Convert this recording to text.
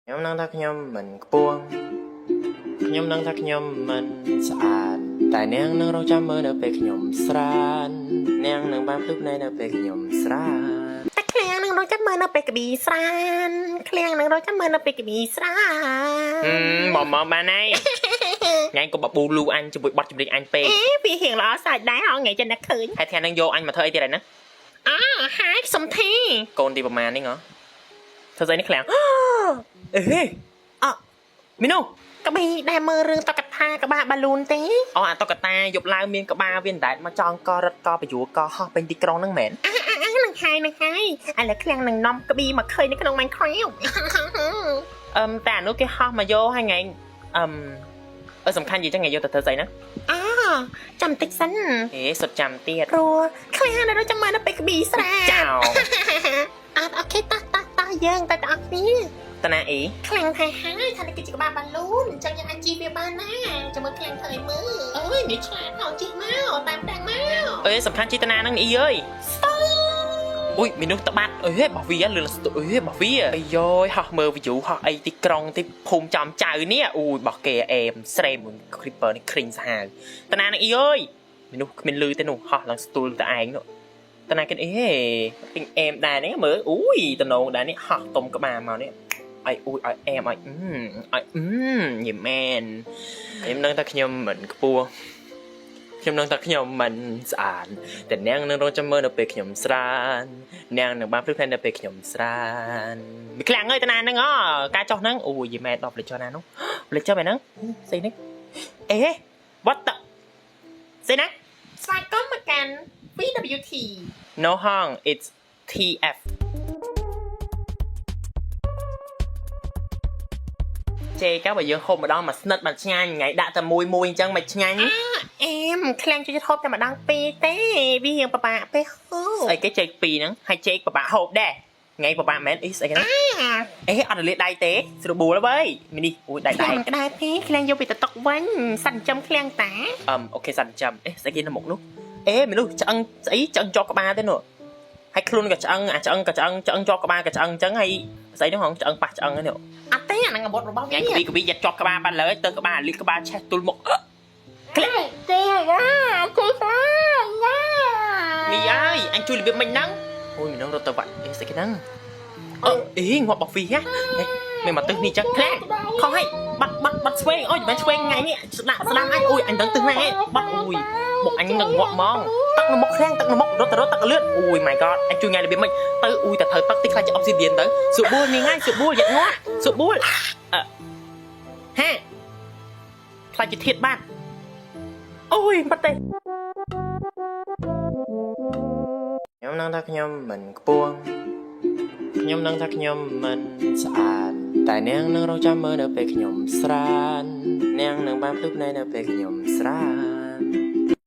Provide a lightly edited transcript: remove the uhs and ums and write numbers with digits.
ខ្ញុំនឹងថាខ្ញុំមិនខ្ពស់ខ្ញុំនឹងថាខ្ញុំមិនស្អាតតែនាងនឹងរងចាំមើលនៅពេលខ្ញុំស្រាននាងនឹងបានភ្លឺភ្នែកនៅពេលខ្ញុំស្រានតែឃ្លាំងនឹងរងចាំមើលនៅពេលកប៊ីស្រានឃ្លាំងនឹងរងចាំមើលនៅពេលកប៊ីស្រានមកបានហើយញ៉ៃក៏បប៊ូលូអញជាមួយបတ်ចម្រៀងអញពេកវាហៀងល្អសាច់ដែរអត់ថ្ងៃចិនតែឃើញហើយថ្ងៃហ្នឹងយកអញមកធ្វើអីទៀតហើយណាហើយសំធីកូនទីប្រមាណនេះហ៎ធ្វើស្អីនេះឃ្លាំងអេមីនូកប៊ីដែលមើលរឿងតកថាក្បាលបាឡូនទេអាតកតាយប់ឡើងមានក្បាលវាមិនដែលមកចង់ករត់កបយួរកហោះពេញទីក្រុងហ្នឹងមែននឹងហើយឥឡូវឃ្លាំងនឹងនាំកប៊ីមកឃើញនៅក្នុង Minecraft តែអានោះគេហោះមកយកហើយថ្ងៃសំខាន់និយាយចឹងថ្ងៃយកទៅធ្វើស្អីណាចាំតិចសិនសុទ្ធចាំទៀតព្រោះឃ្លាំងនៅចាំមើលនៅពេលកប៊ីស្រាចោអូខេតោះយើងទៅអស់គ្នាតាណាអីខ្លាំងហើយថានេះគឺជាក្បាលបាឡូនអញ្ចឹងយើងអាចជីវាបានណាចាំមើលខ្លាំងធ្វើឲ្យមើលអើយមានឆ្លាតថោជីមកតាមមកសំខាន់ជីតាណាហ្នឹងអីអើយអូយមីនោះត្បាត់បោះវាលឿនបោះវាអាយយហោះមើល view ហោះអីទីក្រុងទីភូមិចំចៅនេះអូយបោះគេអេមស្រេម creeper នេះគ្រីងសាហាវតាណាហ្នឹងអីអើយមីនោះគ្មានលឺទេនោះហោះឡើងស្ទូលតែឯងនោះតាណាគេពេញអេមដែរនេះមើលអូយតំណងដែរនេះហោះទុំក្បាលមកនេះអីអូយឲ្យអែមឲ្យញ៉េមែនខ្ញុំនឹងថាខ្ញុំមិនខ្ពស់ខ្ញុំនឹងថាខ្ញុំមិនស្អាតតែនាងនឹងរងចាំមើលនៅពេលខ្ញុំស្រាននាងនឹងបានភ្លឺភ្នែកនៅពេលខ្ញុំស្រានមីខ្លាំងអើយតាណាហ្នឹងការចោះហ្នឹងអូយមែនដល់ផ្លេចចោះណានោះផ្លេចចោះមែនហ្នឹងស្អីនេះwhat the ស្អីណាស្វាគមន៍មកកាន់ VWT no hong it's TFចេកបើយើងហូបម្ដងមកស្និតមកឆ្ងាញ់ថ្ងៃដាក់តែមួយអញ្ចឹងមិនឆ្ងាញ់អេមខ្លាំងជួយហូបតែម្ដងពីរទេវារៀងពិបាកពេកហូបស្អីគេចេកពីរហ្នឹងហើយចេកពិបាកហូបដែរថ្ងៃពិបាកមែនស្អីគេហ្នឹងអត់រលាកដៃទេស្រួលបួលហើយមីនេះអូយដៃក្តៅទេខ្លាំងយកពីតតុកវិញសាន់ចំខ្លាំងតាអូខេសាន់ចំស្អីគេនៅមុខនោះមីនោះឆ្អឹងស្អីឆ្អឹងជាប់ក្បាលទេនោះហើយខ្លួនក៏ឆ្អឹងឆ្អឹងជាប់ក្បាលក៏ឆ្អឹងអញ្ចឹងហើយស្អីនោះហងឆ្អឹងប៉ះឆ្អឹងហ្នឹងអត់ទេអាហ្នឹងអាវុធរបស់វាកប៊ីយ៉ាត់ជាប់ក្បាលបានលើទៅក្បាលលីក្បាលឆេះទល់មុខក្លែកទេជួយមីអើយអញជួយរបៀបមិញហ្នឹងអូយមីនឹងរត់ទៅបាក់ស្អីគេហ្នឹងងាប់បោះវីហ៎មិនមកទឹះនេះចឹងខ្លាំងខំឲ្យបាត់ឆ្វេងអូយមិនឆ្វេងថ្ងៃនេះស្ដាប់អញអូយអញដឹងទឹះណាបាត់អូយមុខអញនឹងងាប់ហ្មងទឹកនៅមុខខ្លាំងទឹកនៅមុខរត់ទៅទឹកលឿនអូយ my god អញជួយថ្ងៃរបៀបមិនទៅអូយតែត្រូវទឹកតិចខ្លាចជាអុកស៊ីឌៀនទៅសួរបួលនេះថ្ងៃសួរបួលយ៉ាត់ងាត់សួរបួលហាខ្លាចជាធាតបាត់អូយបាត់ទេខ្ញុំនឹងថាខ្ញុំមិនខ្ពស់ខ្ញុំនឹងថាខ្ញុំមិនស្អាតតែនាងនឹងរងចាំមើលនៅពេលខ្ញុំស្រាននាងនឹងបានភ្លឺភ្នែកនៅពេលខ្ញុំស្រាន